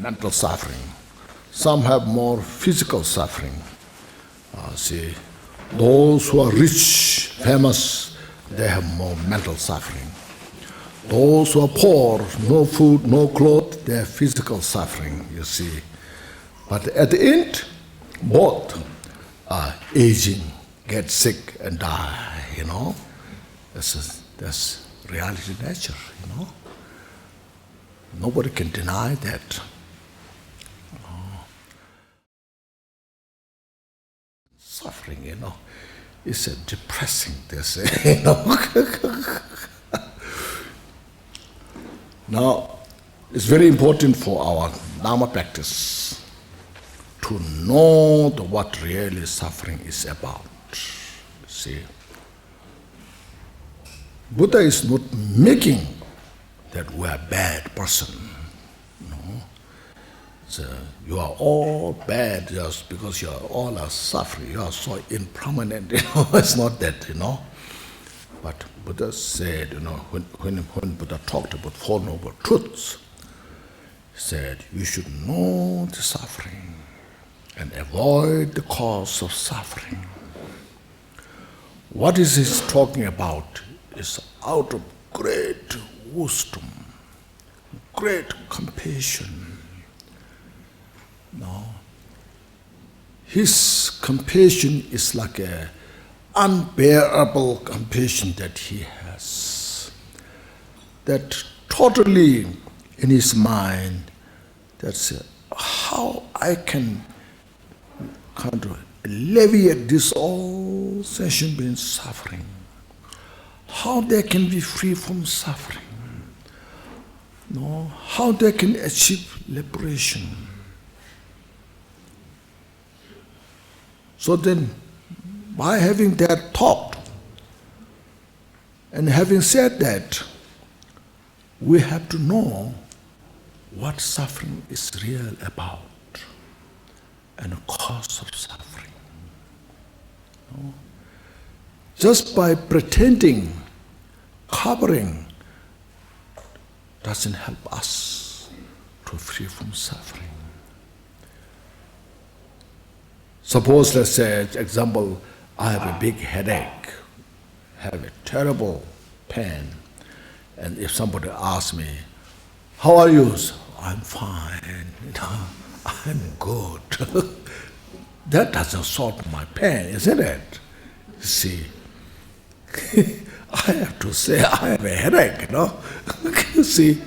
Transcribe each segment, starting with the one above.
mental suffering. Some have more physical suffering. See, those who are rich, famous, they have more mental suffering. Those who are poor, no food, no clothes, they have physical suffering, you see. But at the end, both are aging, get sick and die, you know. That's reality nature, you know. Nobody can deny that. Suffering, you know, is a depressing, they say, you know. Now, it's very important for our Dharma practice to know what really suffering is about. See, Buddha is not making that we are a bad person. No. So you are all bad just because you are all are suffering. You are so impermanent. You know, it's not that. You know, but Buddha said, you know, when Buddha talked about Four Noble Truths, he said you should know the suffering and avoid the cause of suffering. What is he talking about? Is out of great wisdom, great compassion. No. His compassion is like an unbearable compassion that he has. That totally in his mind, that's how I can kind of alleviate this all sentient being suffering. How they can be free from suffering. No, how they can achieve liberation. So then, by having that thought, and having said that, we have to know what suffering is real about and the cause of suffering. No? Just by pretending, covering, doesn't help us to free from suffering. Suppose, let's say, example, I have a big headache, have a terrible pain, and if somebody asks me, how are you? I'm fine, you know, I'm good. That doesn't solve my pain, isn't it? You see, I have to say I have a headache, you know. You see.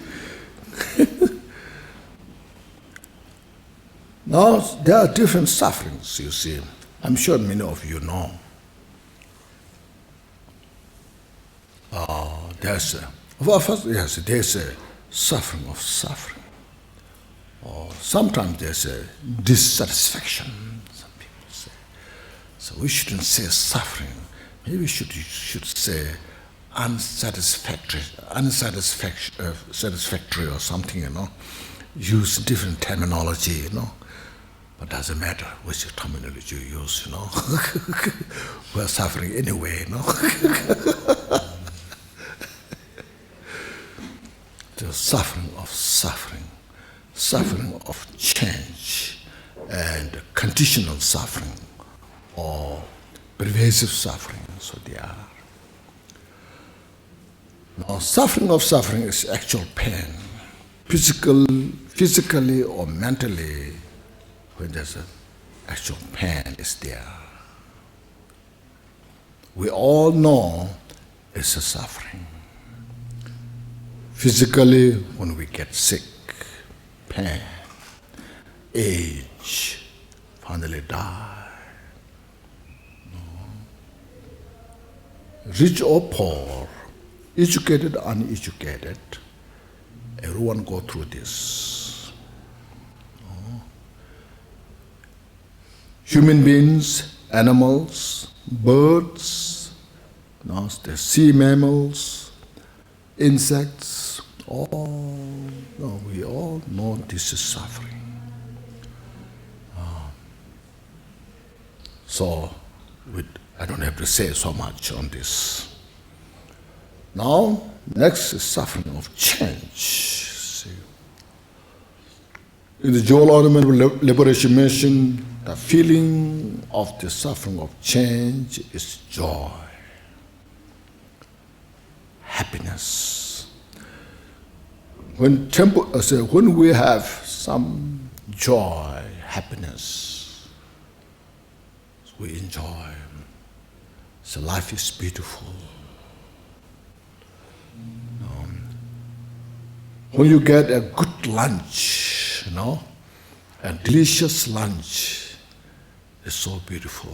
Now, there are different sufferings, you see. I'm sure many of you know. There's a suffering of suffering. Or sometimes there's a dissatisfaction, some people say. So we shouldn't say suffering. Maybe we should say satisfactory or something, you know. Use different terminology, you know. But doesn't matter which terminology you use, you know. We're suffering anyway, you know. The suffering of change, and conditional suffering, or pervasive suffering, so they are. Now, suffering is actual pain, physically or mentally, when there's an actual pain is there. We all know it's a suffering. Physically, when we get sick, pain, age, finally die. No. Rich or poor, educated, uneducated, everyone go through this. No. Human beings, animals, birds, no, the sea mammals, insects, we all know this is suffering. So I don't have to say so much on this. Now, next is suffering of change. See. In the jewel ornament of liberation mentioned, the feeling of the suffering of change is joy, happiness. When we have some joy, happiness, we enjoy. So life is beautiful. When you get a good lunch, a delicious lunch, it's so beautiful,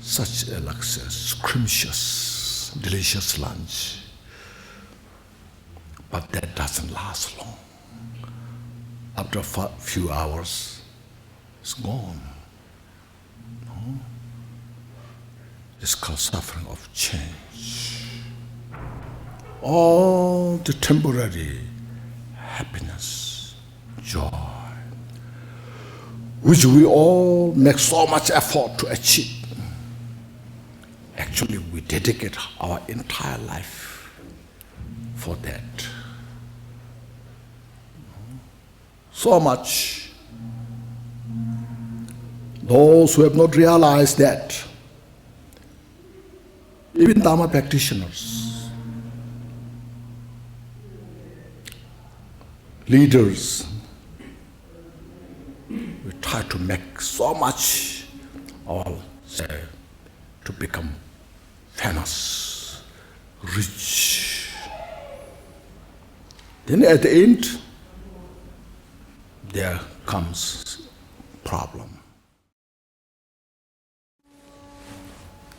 such a scrumptious, delicious lunch. But that doesn't last long. After a few hours, it's gone. It's called suffering of change. All the temporary happiness, joy, which we all make so much effort to achieve. Actually, we dedicate our entire life for that. So much. Those who have not realized that, even Dharma practitioners, leaders, we try to make so much, to become famous, rich. Then at the end, there comes problem.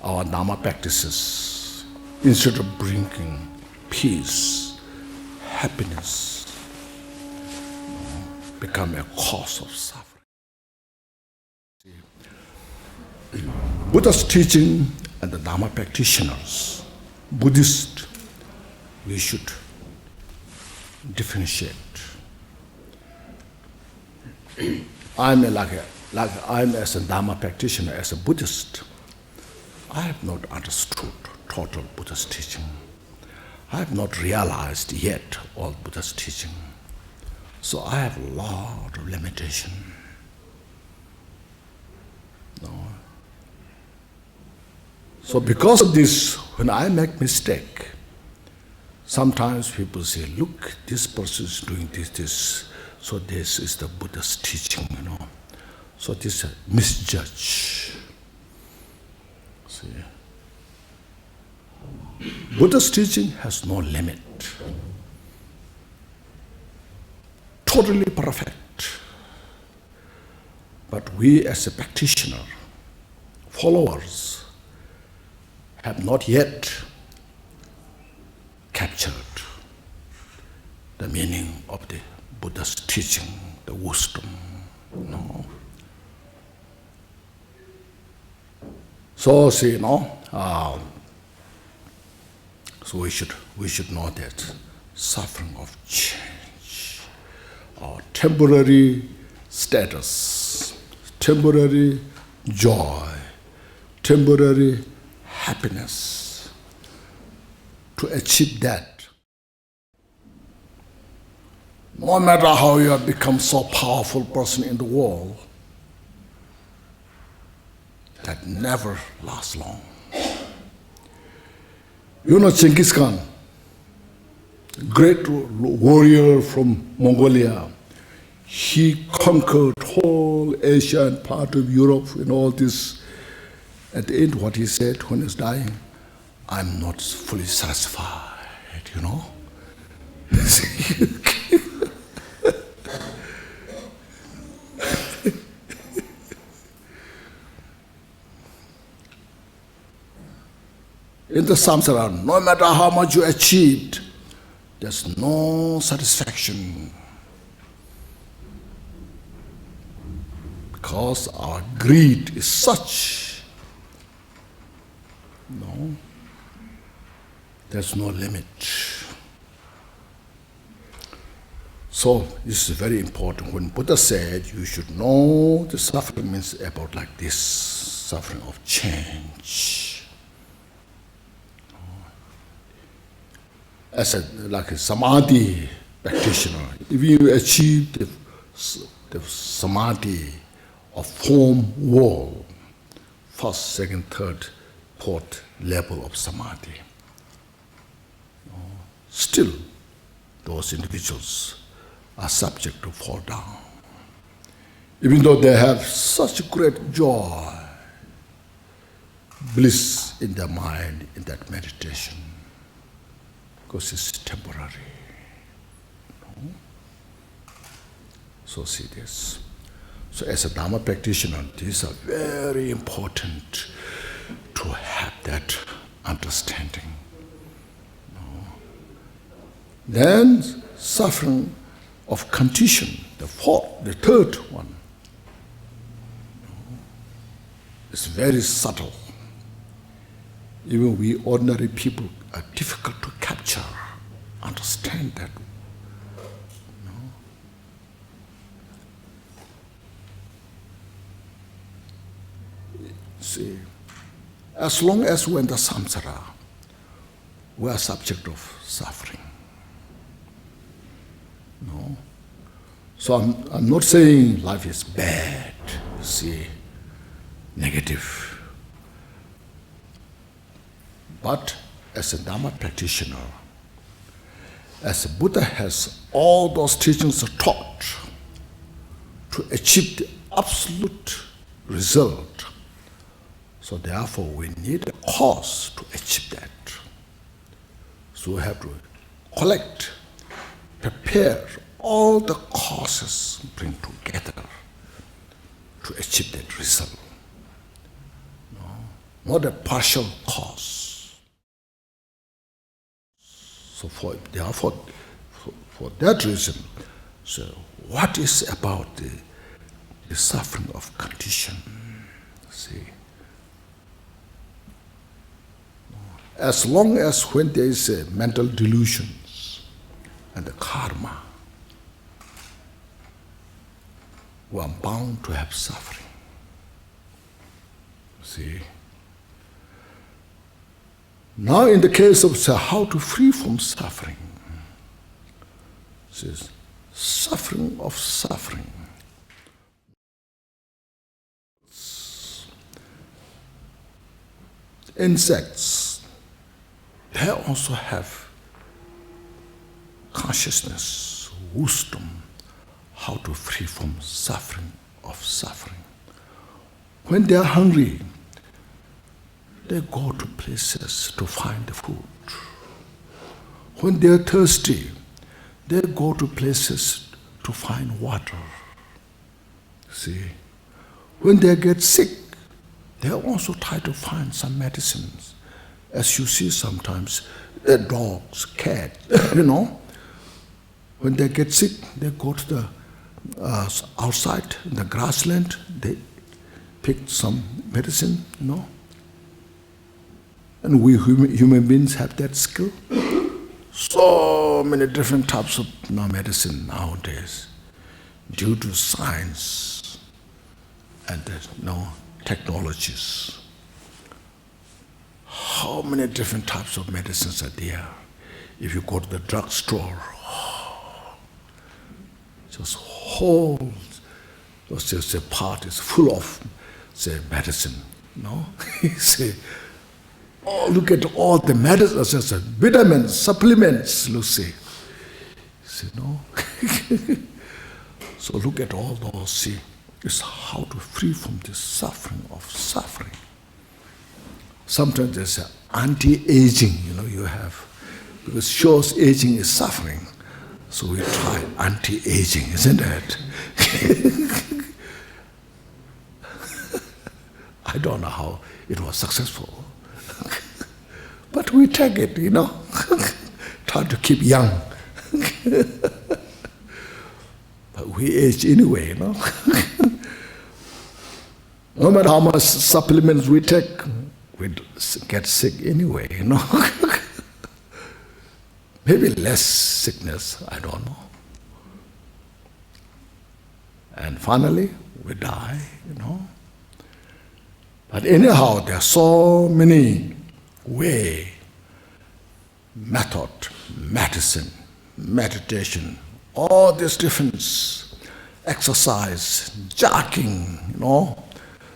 Our Dharma practices, instead of bringing peace, happiness, become a cause of suffering. Buddha's teaching and the Dharma practitioners, Buddhists, we should differentiate. I'm as a Dharma practitioner, as a Buddhist, I have not understood total Buddha's teaching. I have not realized yet all Buddha's teaching. So I have a lot of limitation. So because of this, when I make mistake, sometimes people say, look, this person is doing this. So this is the Buddha's teaching, So this is a misjudge. See? Buddha's teaching has no limit. Totally perfect. But we as a practitioner, followers, have not yet captured the meaning of the Buddha's teaching, the wisdom. So see, so we should know that suffering of change, or temporary status, temporary joy, temporary happiness. To achieve that, no matter how you have become so powerful person in the world, that never lasts long. Genghis Khan, great warrior from Mongolia, he conquered whole Asia and part of Europe and all this. At the end, what he said when he was dying, I'm not fully satisfied, In the samsara, no matter how much you achieved, there's no satisfaction. Because our greed is such, there's no limit. So this is very important. When Buddha said you should know the suffering means about like this, suffering of change. As like a samadhi, practitioner, if you achieve the samadhi of form world, first, second, third, fourth level of samadhi, still those individuals are subject to fall down. Even though they have such great joy, bliss in their mind in that meditation, because it's temporary. No? So see this. So as a Dharma practitioner, these are very important to have that understanding. No? Then suffering of condition, the third one, is very subtle. Even we ordinary people are difficult to capture, understand that. No? See, as long as we're in the samsara, we are subject of suffering. No? So I'm not saying life is bad, see, negative. But as a Dharma practitioner, as a Buddha has all those teachings taught to achieve the absolute result, so therefore we need a cause to achieve that. So we have to collect, prepare all the causes, bring together to achieve that result. No? Not a partial cause. So for that reason, so what is about the suffering of condition? See, as long as when there is a mental delusions and the karma, we are bound to have suffering. See. Now in the case of how to free from suffering, says suffering of suffering. Insects, they also have consciousness, wisdom, how to free from suffering of suffering. When they are hungry, they go to places to find the food. When they are thirsty, they go to places to find water. See, when they get sick, they also try to find some medicines. As you see sometimes, dogs, cats, when they get sick, they go to the outside in the grassland. They pick some medicine, And we human beings have that skill. So many different types of medicine nowadays, due to science and technologies. How many different types of medicines are there? If you go to the drugstore, just a part is full of, say, medicine. Say, oh, look at all the medicines, vitamins, supplements, see, no? So look at all those, see, it's how to free from this suffering of suffering. Sometimes there's anti-aging, you have, because shows aging is suffering. So we try anti-aging, isn't it? I don't know how it was successful. But we take it, try to keep young. But we age anyway, No matter how much supplements we take, we get sick anyway, Maybe less sickness, I don't know. And finally, we die, But anyhow, there are so many way, method, medicine, meditation, all these different exercise, jogging,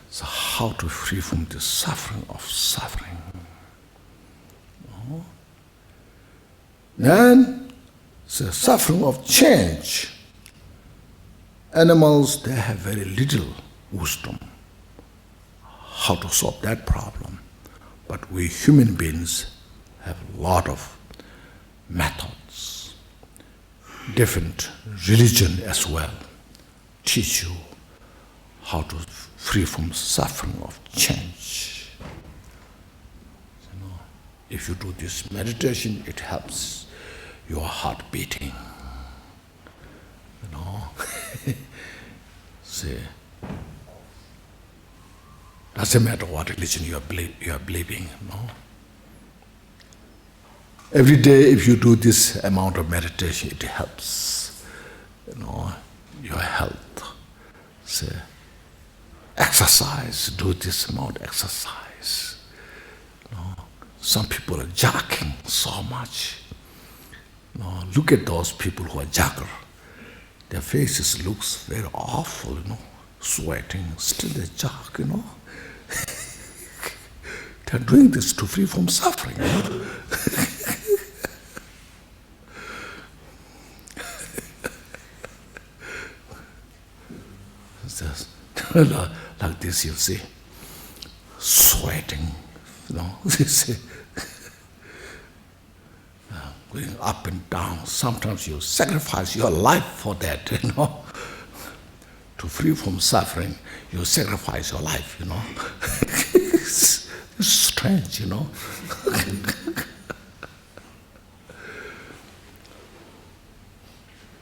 So how to free from the suffering of suffering. Then the suffering of change. Animals, they have very little wisdom how to solve that problem. But we human beings have a lot of methods. Different religion as well teach you how to free from suffering of change. If you do this meditation, it helps your heart beating. See, doesn't matter what religion you are believing. Every day, if you do this amount of meditation, it helps. Your health. See, exercise. Do this amount of exercise. Some people are jogging so much. Look at those people who are jogger. Their faces looks very awful, sweating. Still they jog, They're doing this to free from suffering. Just like this, you see, sweating, you see. Going up and down. Sometimes you sacrifice your life for that, To free from suffering, you sacrifice your life, It's strange,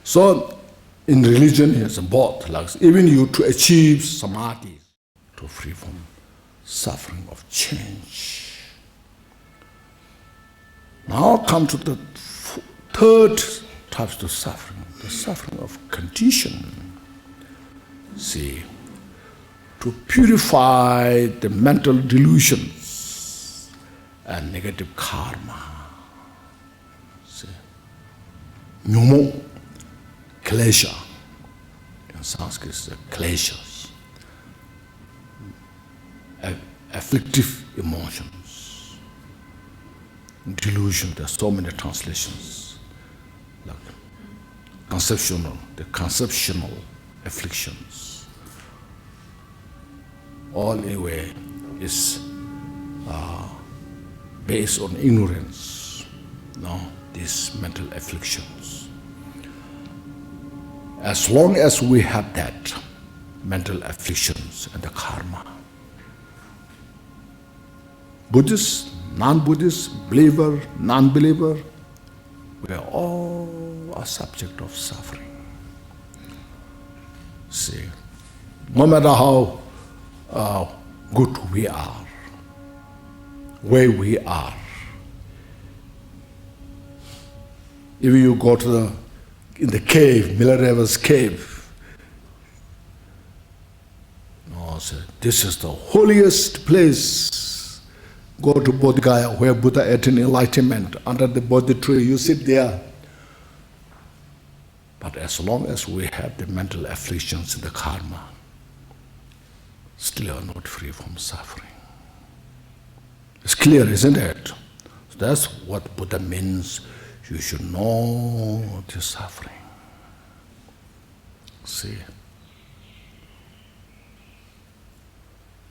So, in religion, it's both. Like even you to achieve samadhi, to free from suffering of change. Now come to the third type of suffering, the suffering of condition. See, to purify the mental delusions and negative karma. See, nyumo, klesha. In Sanskrit, it's kleshas. Afflictive emotions. Delusion, there are so many translations. Like the conceptual afflictions. All anyway is based on ignorance, these mental afflictions. As long as we have that mental afflictions and the karma, Buddhist, non-Buddhist, believer, non-believer, we are all a subject of suffering. See, no matter how good we are, where we are, if you go to in the cave, Milareva's cave, this is the holiest place. Go to Bodh Gaya, where Buddha attained enlightenment. Under the Bodhi tree, you sit there. But as long as we have the mental afflictions and the karma, still you are not free from suffering. It's clear, isn't it? So that's what Buddha means. You should know the suffering. See?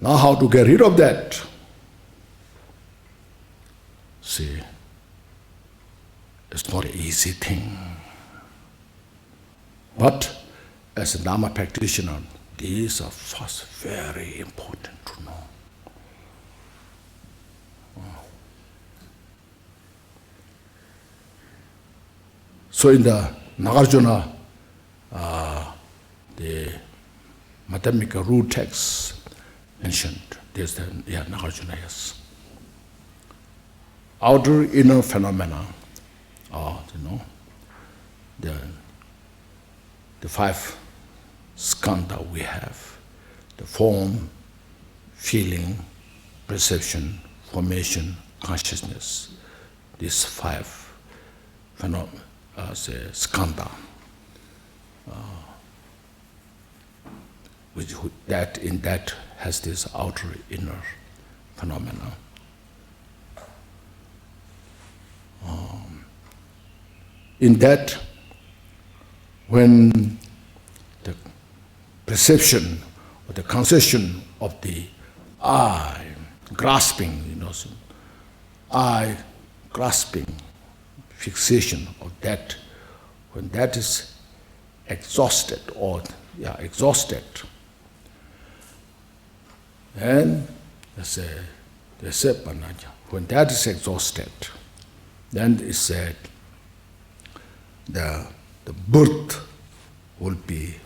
Now how to get rid of that? See, it's not an easy thing. But as a Dharma practitioner, these are first very important to know. So in the Nagarjuna, the Madhyamika root text mentioned, there's the Nagarjuna, yes. Outer inner phenomena are, the five skandha we have, the form, feeling, perception, formation, consciousness. These five say skandha, which that has this outer inner phenomena. In that, when the perception or the concession of the I grasping, I grasping fixation of that, when that is exhausted then when that is exhausted, then it said the birth will be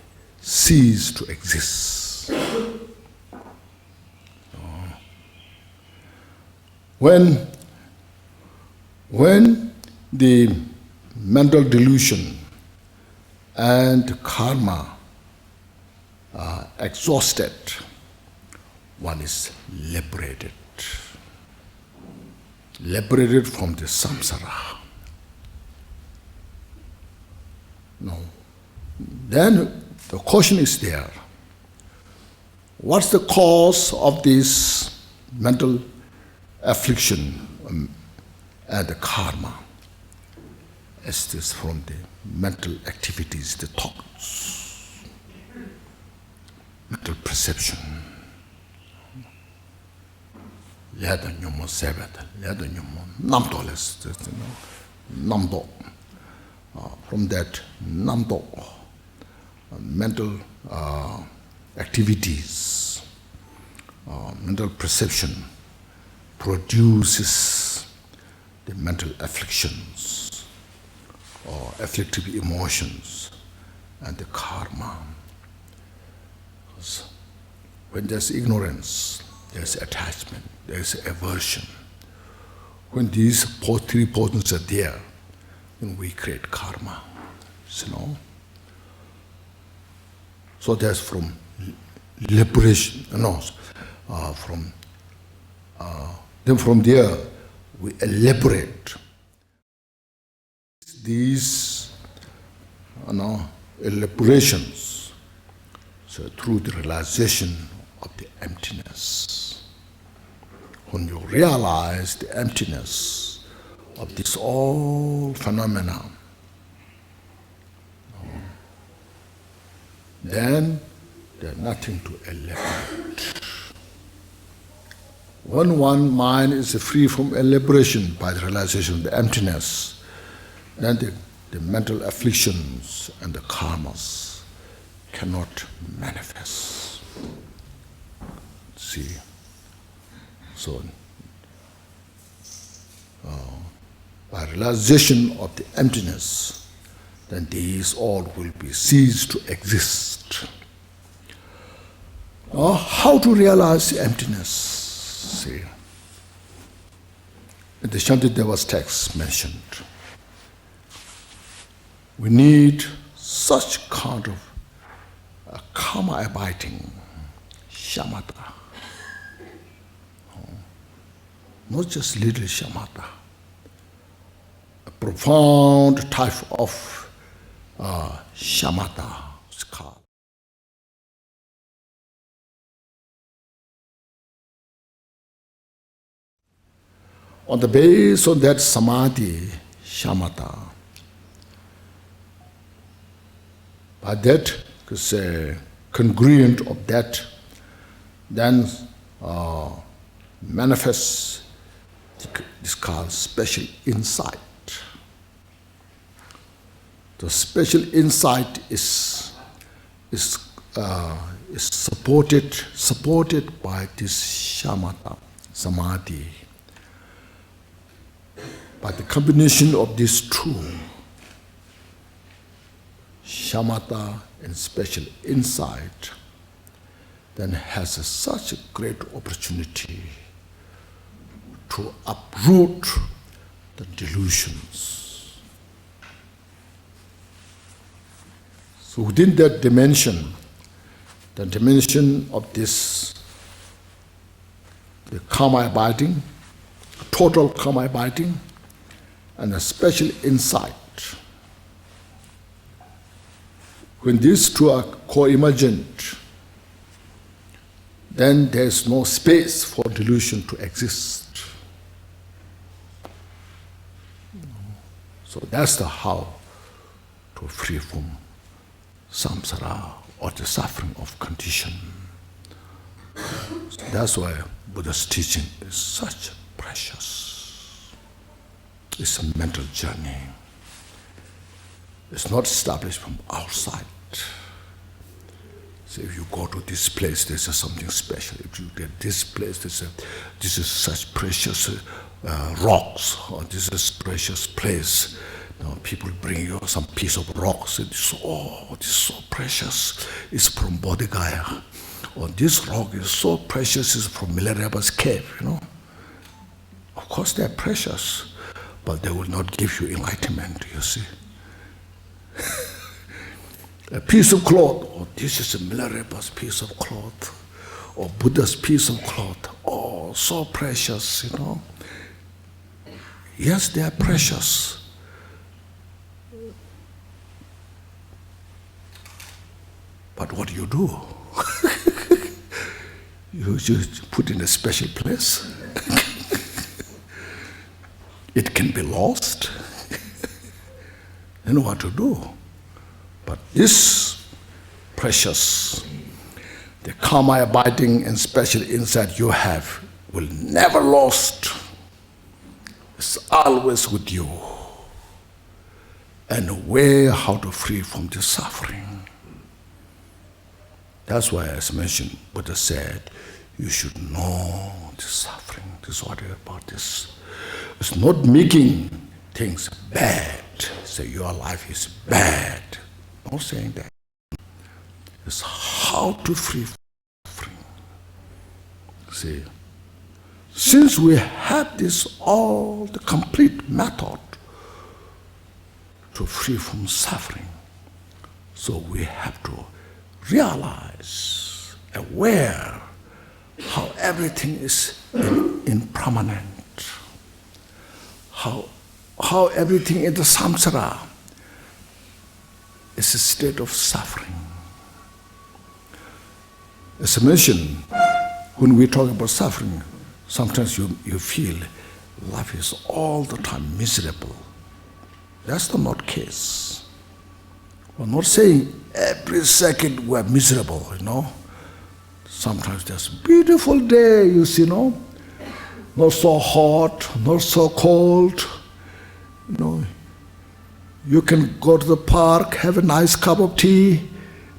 cease to exist. When the mental delusion and karma are exhausted, one is liberated from the samsara. No. Then the question is there. What's the cause of this mental affliction and the karma? Is this from the mental activities, the thoughts, mental perception? Namdo. From that namdo, mental activities, mental perception produces the mental afflictions or afflictive emotions and the karma. Because when there's ignorance, there's attachment, there's aversion. When these three portions are there, then we create karma. So that's from liberation, then from there we elaborate these elaborations, so through the realization of the emptiness. When you realize the emptiness of this all phenomena, then there's nothing to elaborate. When one mind is free from elaboration by the realization of the emptiness, then the mental afflictions and the karmas cannot manifest. See? So, by realization of the emptiness, then these all will be ceased to exist. Now, how to realize the emptiness? See, in the Shantideva's text mentioned, we need such kind of karma abiding, shamatha. Not just little shamatha, a profound type of shamatha is called. On the basis of that samadhi, shamatha, by that congruent of that, then manifests this called special insight. The special insight is supported by this shamatha, samadhi. By the combination of these two, shamatha and special insight, then has such a great opportunity to uproot the delusions. So within that dimension, the dimension of this, the karma abiding, total karma abiding, and a special insight, When these two are co-emergent, then there's no space for delusion to exist. So that's the how to free from samsara, or the suffering of condition. So that's why Buddha's teaching is such precious. It's a mental journey. It's not established from outside. So if you go to this place, there's something special. If you get this place, this is such precious rocks, or this is precious place. You know, people bring you some piece of rock. Say, oh, this is so precious. It's from Bodh Gaya. Or this rock is so precious. It's from Milarepa's cave. You know, of course they're precious, but they will not give you enlightenment. You see. A piece of cloth, or this is a Milarepa's piece of cloth, or Buddha's piece of cloth, oh, so precious, you know. Yes, they are precious. But what do? You just put in a special place. It can be lost. You know what to do. But this precious, the karma abiding and special insight you have will never lost. It's always with you. And a way how to free from this suffering. That's why, as mentioned, Buddha said, you should know the suffering. This is what about this. It's not making things bad. Say your life is bad. Not saying that. It's how to free from suffering. See, since we have this all the complete method to free from suffering, so we have to realize, aware how everything is impermanent, how everything in the samsara is a state of suffering. As I mentioned, when we talk about suffering, sometimes you feel life is all the time miserable. That's not the case. We're not saying every second we're miserable, you know. Sometimes there's a beautiful day, you see, no? Not so hot, not so cold, you know. You can go to the park, have a nice cup of tea.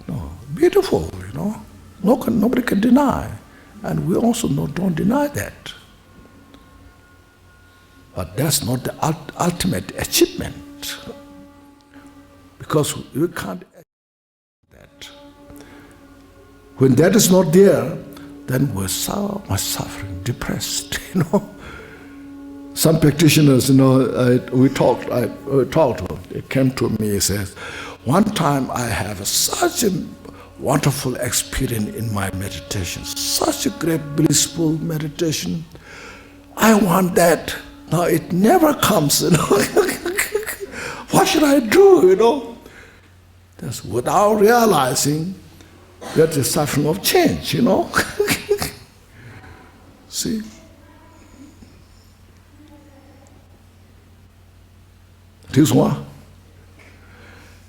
No, beautiful, you know. Nobody can deny. And we also don't deny that. But that's not the ultimate achievement. Because we can't achieve that. When that is not there, then we're so much suffering, depressed, you know. Some practitioners, you know, we talked. They came to me and says, one time I have such a wonderful experience in my meditation, such a great blissful meditation. I want that. Now it never comes, you know. What should I do, you know? That's without realizing that the suffering of change, you know. See? This one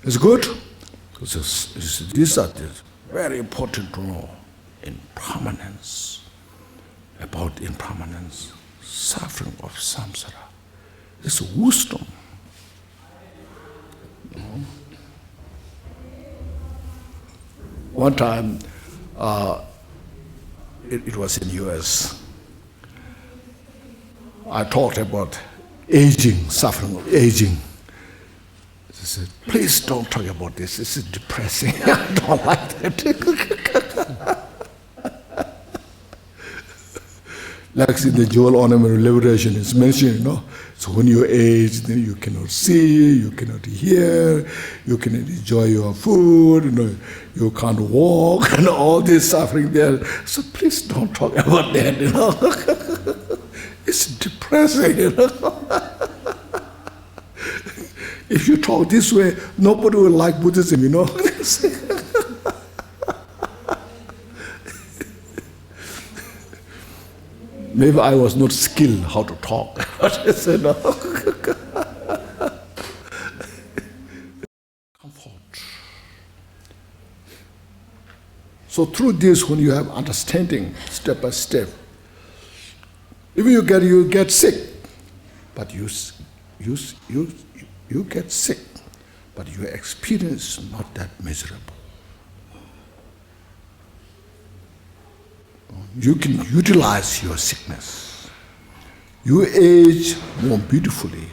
is good. These are very important to know. Impermanence, about impermanence, suffering of samsara. It's wisdom. One time, it was in US. I talked about aging, suffering of aging. I said, please don't talk about this. This is depressing. I don't like that. Like in the jewel ornament of liberation, it's mentioned, you know. So when you age, then you cannot see, you cannot hear, you cannot enjoy your food, you know, you can't walk, and all this suffering there. So please don't talk about that, you know. It's depressing, you know. If you talk this way, nobody will like Buddhism, you know. Maybe I was not skilled how to talk. I said, no. Comfort. So through this, when you have understanding, step by step, even you get sick, but you get sick, but your experience is not that miserable. You can utilize your sickness. You age more beautifully,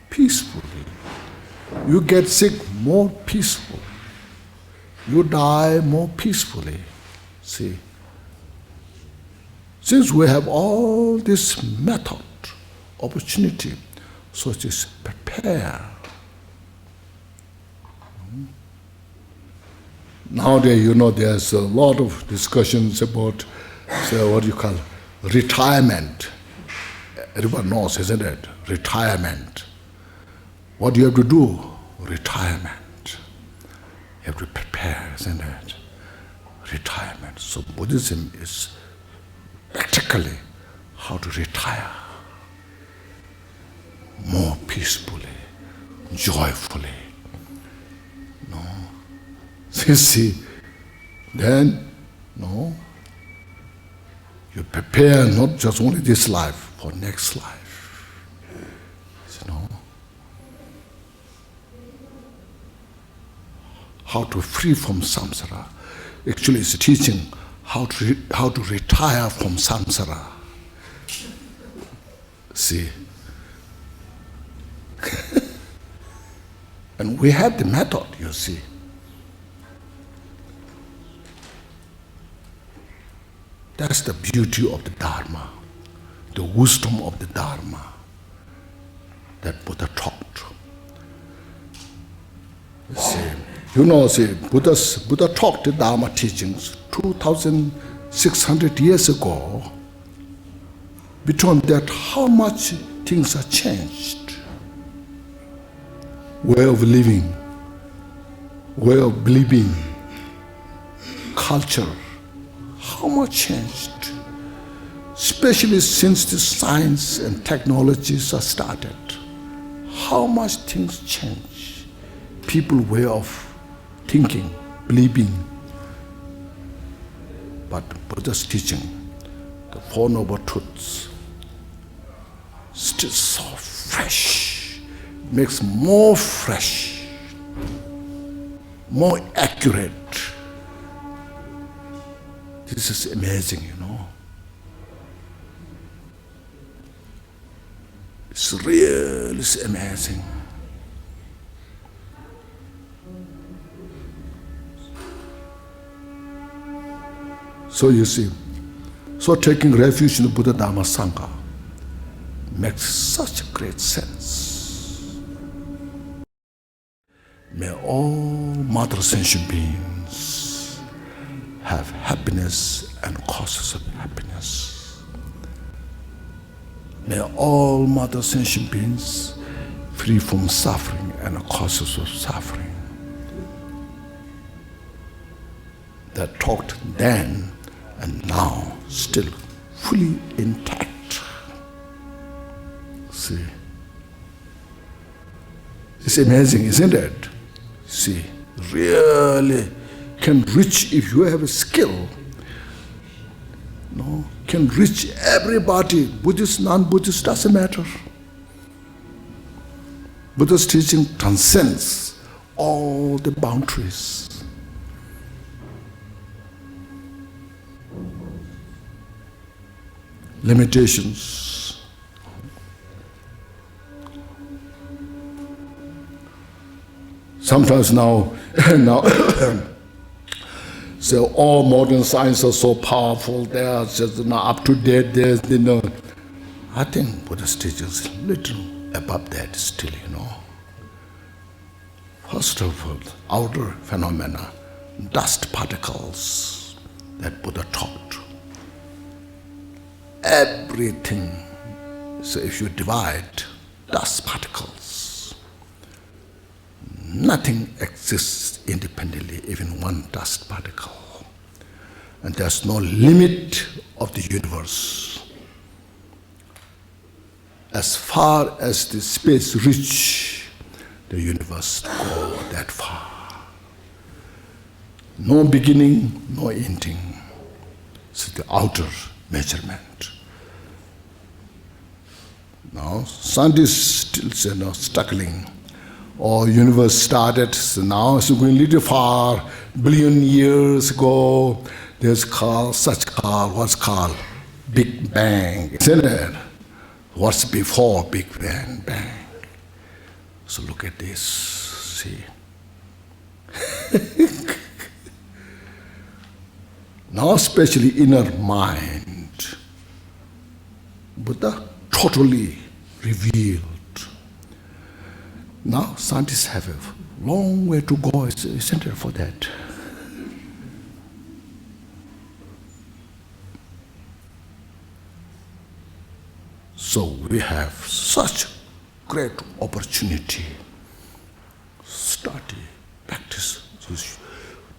peacefully. You get sick more peaceful. You die more peacefully. See? Since we have all this method, opportunity, so just prepare. Nowadays, you know, there's a lot of discussions about, so what you call retirement. Everyone knows, isn't it? Retirement. What do you have to do? Retirement. You have to prepare, isn't it? Retirement. So Buddhism is practically how to retire more peacefully, joyfully. No. See, then, no, you prepare not just only this life, for next life. You know, how to free from samsara. Actually, it's teaching how to retire from samsara. See, and we have the method. You see. That's the beauty of the Dharma, the wisdom of the Dharma that Buddha taught. See, you know, see, Buddha taught the Dharma teachings 2,600 years ago. Between that, how much things are changed. Way of living, way of believing, culture. How much changed, especially since the science and technologies are started. How much things change. People way of thinking, believing. But Buddha's teaching, the Four Noble Truths, still so fresh, makes more fresh, more accurate. This is amazing, you know. It's really amazing. So you see, so taking refuge in the Buddha Dharma Sangha makes such great sense. May all mother sentient beings have happiness and causes of happiness. May all mother sentient beings free from suffering and causes of suffering. That talked then and now still fully intact. See, it's amazing, isn't it? See, really can reach, if you have a skill, no, can reach everybody, Buddhist, non-Buddhist, doesn't matter. Buddha's teaching transcends all the boundaries. Limitations. Sometimes now so all modern science are so powerful, they are just not up to date, there's, you know. I think Buddha's teachings a little above that still, you know. First of all, outer phenomena, dust particles that Buddha taught. Everything, so if you divide dust particles, nothing exists independently, even one dust particle. And there's no limit of the universe. As far as the space reach, the universe go that far. No beginning, no ending. It's the outer measurement. Now, scientists still struggling. Universe started, so now it's going a little far. Billion years ago, there's what's called Big Bang, isn't it? What's before Big Bang? So look at this, see. Now especially inner mind, Buddha totally revealed. Now scientists have a long way to go, isn't it, for that? So we have such great opportunity. Study, practice.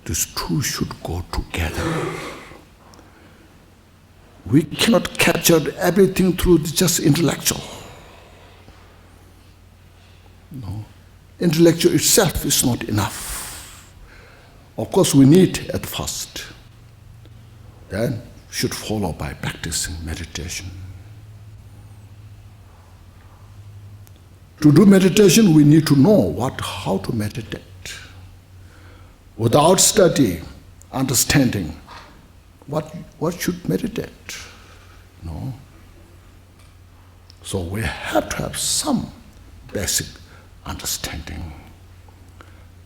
These two should go together. We cannot capture everything through just intellectual. No. Intellectual itself is not enough. Of course, we need at first. Then should follow by practicing meditation. To do meditation, we need to know how to meditate. Without study, understanding, what should meditate? No. So we have to have some basic understanding.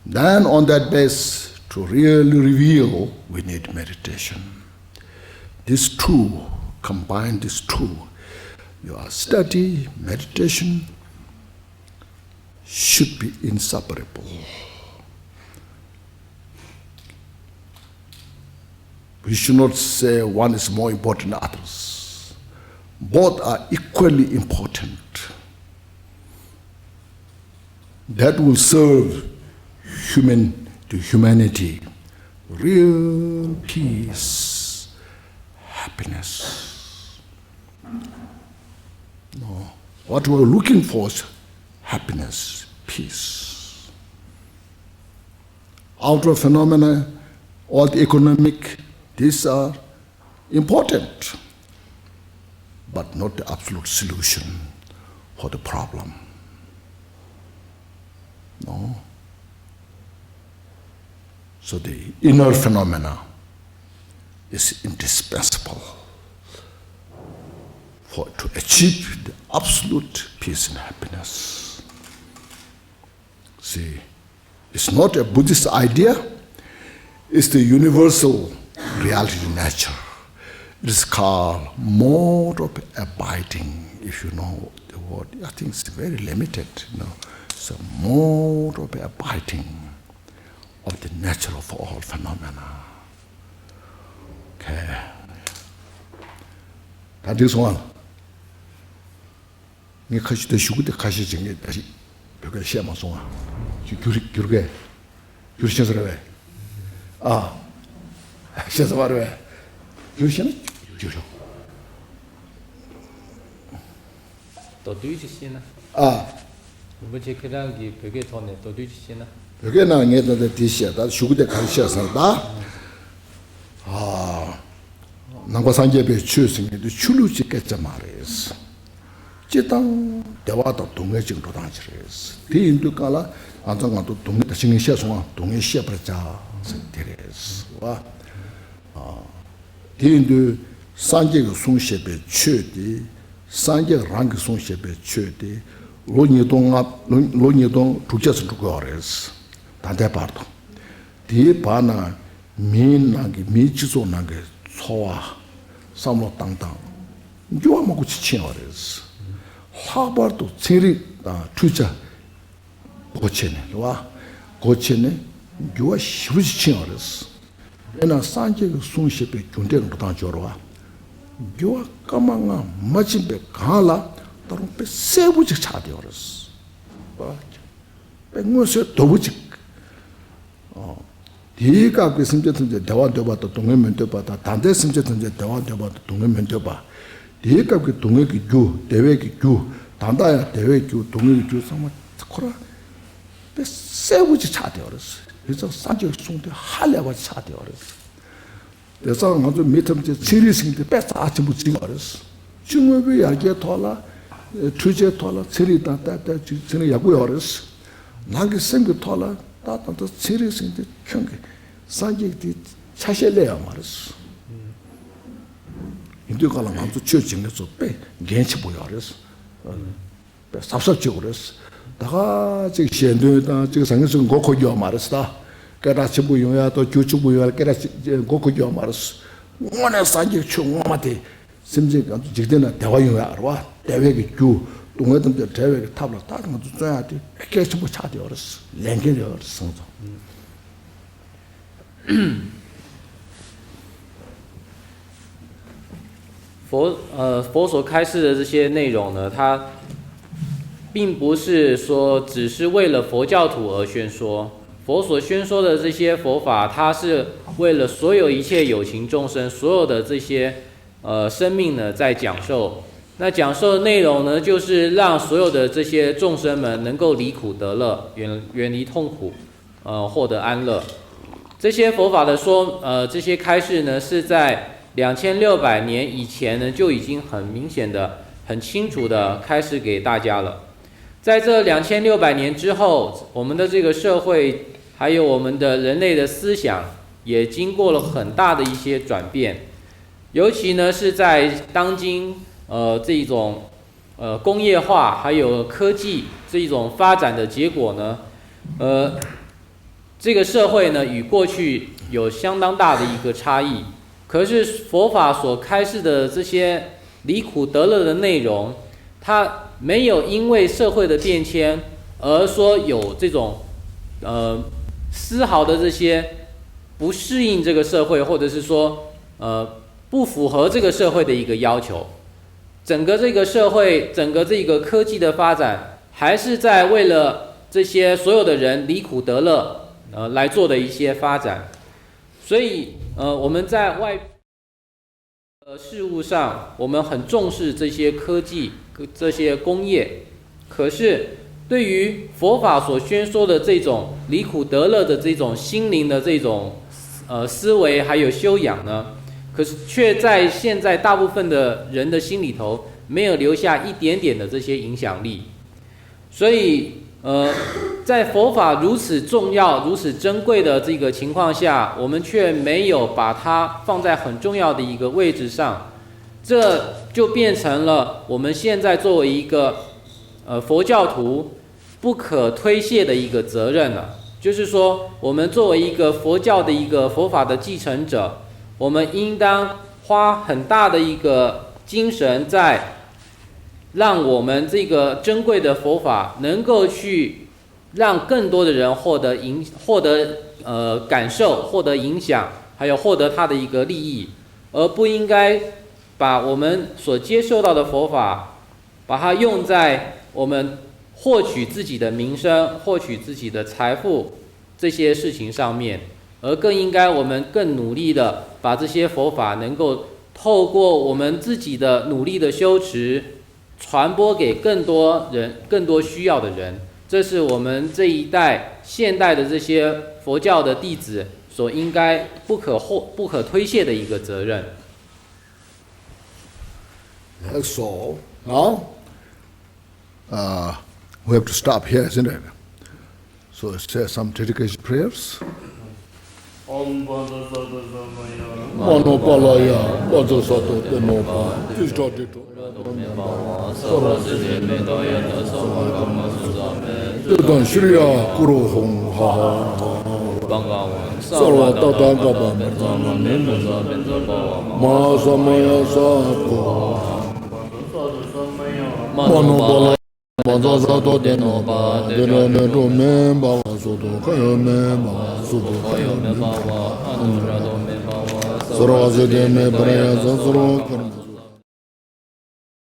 Then on that base, to really reveal, we need meditation. These two, combine these two, your study, meditation, should be inseparable. We should not say one is more important than others. Both are equally important. That will serve humanity, real peace, happiness. No. What we're looking for is happiness, peace. Outer phenomena, all the economic, these are important, but not the absolute solution for the problem. No. So the inner phenomena is indispensable to achieve the absolute peace and happiness. See, it's not a Buddhist idea, it's the universal reality nature. It is called mode of abiding, if you know the word. I think it's very limited, It's a mode of abiding of the nature of all phenomena. Okay. That is one. 니 가시도 쉬고도 가시 정리 다시 벽에 시험만 송아. 교르게 교르셔서 왜? 시험서 말해 왜? 교르시는 교르. 또 뒤지시나? 뭐지 그랑기 벽에 돈에 또 뒤지시나? 벽에 나게도 뒤시다. 쉬고도 가시셔서다. 남과산계배 추승에도 출루지 깼자 말이었어. 제당 대화도 동해증 도당지레스. 대인도 깔아 안장가도 동해 신경 시야송아 동해 시야버자 데레스. 와. 대인도 산계의 송셰배 최디 산계 랑의 송셰배 최디 로니동 두자스 두고레스. 단대바도. 대바나 민나기 미지소나게 소와 삼로 땅땅 교화 먹고 지치어레스. 하버도 체리 투자 고체네 와 고체네 교화 시부지치어레스. 에나 산제의 송셰배 존대는 도당 줘라. 교화 까망아 마침배 가라 다른배 세부지 차대어레스. 와 백문서 도부직 디가 그 심지어든지 대화되어봐도 동해면되어봐도 단대 심지어든지 대화되어봐도 동해면되어봐 디가 그 동해기 주 대외기 주 단다야 대외기 주 동해기 주 정말 코라 세우지 차되어렸어 그래서 산적 송대 할래가 차되어렸어 그래서 아주 밑에 지리승대 뺏어 아침 붙이고 어렸어 중국의 야기에 돌아 투제 돌아 지리다 따따 지는 야구에 어렸어 나게 생겨 돌아 따따 지리승대 경계 산적이 차실래야 말았어 인도 가랑 아주 지어진게서 빼 괜히 보여 어렸어 삽삽지고 그랬어 다가 지금 시엔도다 지금 상에서 고코요 말았어 깨닫지 보여야 또 주주 보여야 깨닫지 고코요 말았어 원에 산적 충만한테 심지가 직전에 대화용야 알아 대외기 주 동해든지 대외기 탑을 다른 것도 써야 돼 계속 뭐 차대 어렸어 랭게리 어렸어佛所开示的这些内容呢，它并不是说只是为了佛教徒而宣说。佛所宣说的这些佛法，它是为了所有一切有情众生，所有的这些生命呢在讲授。那讲授的内容呢，就是让所有的这些众生们能够离苦得乐，远离痛苦，获得安乐。这些佛法的这些开示呢，是在2600年以前呢就已经很明显的、很清楚的开示给大家了。在这2600年之后，我们的这个社会还有我们的人类的思想也经过了很大的一些转变，尤其呢是在当今这种工业化还有科技这一种发展的结果呢，这个社会呢与过去有相当大的一个差异。可是佛法所开示的这些离苦得乐的内容，它没有因为社会的变迁而说有这种丝毫的这些不适应这个社会，或者是说不符合这个社会的一个要求。整个这个社会，整个这个科技的发展，还是在为了这些所有的人离苦得乐来做的一些发展。所以我们在外事物上，我们很重视这些科技、这些工业，可是对于佛法所宣说的这种离苦得乐的这种心灵的这种思维还有修养呢，可是却在现在大部分的人的心里头没有留下一点点的这些影响力。所以在佛法如此重要、如此珍贵的这个情况下，我们却没有把它放在很重要的一个位置上，这就变成了我们现在作为一个佛教徒不可推卸的一个责任了。就是说，我们作为一个佛教的一个佛法的继承者，我们应当花很大的一个精神在让我们这个珍贵的佛法能够去让更多的人获得感受、获得影响，还有获得他的一个利益，而不应该把我们所接受到的佛法，把它用在我们获取自己的名声、获取自己的财富这些事情上面，而更应该我们更努力的把这些佛法能够透过我们自己的努力的修持，传播给更多人、更多需要的人。这是我们这一代现代的这些佛教的弟子所应该不可推卸的一个责任。So now we have to stop here, isn't it? So say some dedication prayers. Mano palaya, Bajo Sato Tenopa, Istotito. Tudan Shriya Kuru Hong Ha. Sarva Tata Gaba Ma Samaya Sato. Mano palaya. Bajo Sato Tenopa, Dirane Rome Bava Soto, Kayome Bava Soto, Kayome Bava, Anurado Me Bava, Sarva Jade Me Braya Zasro.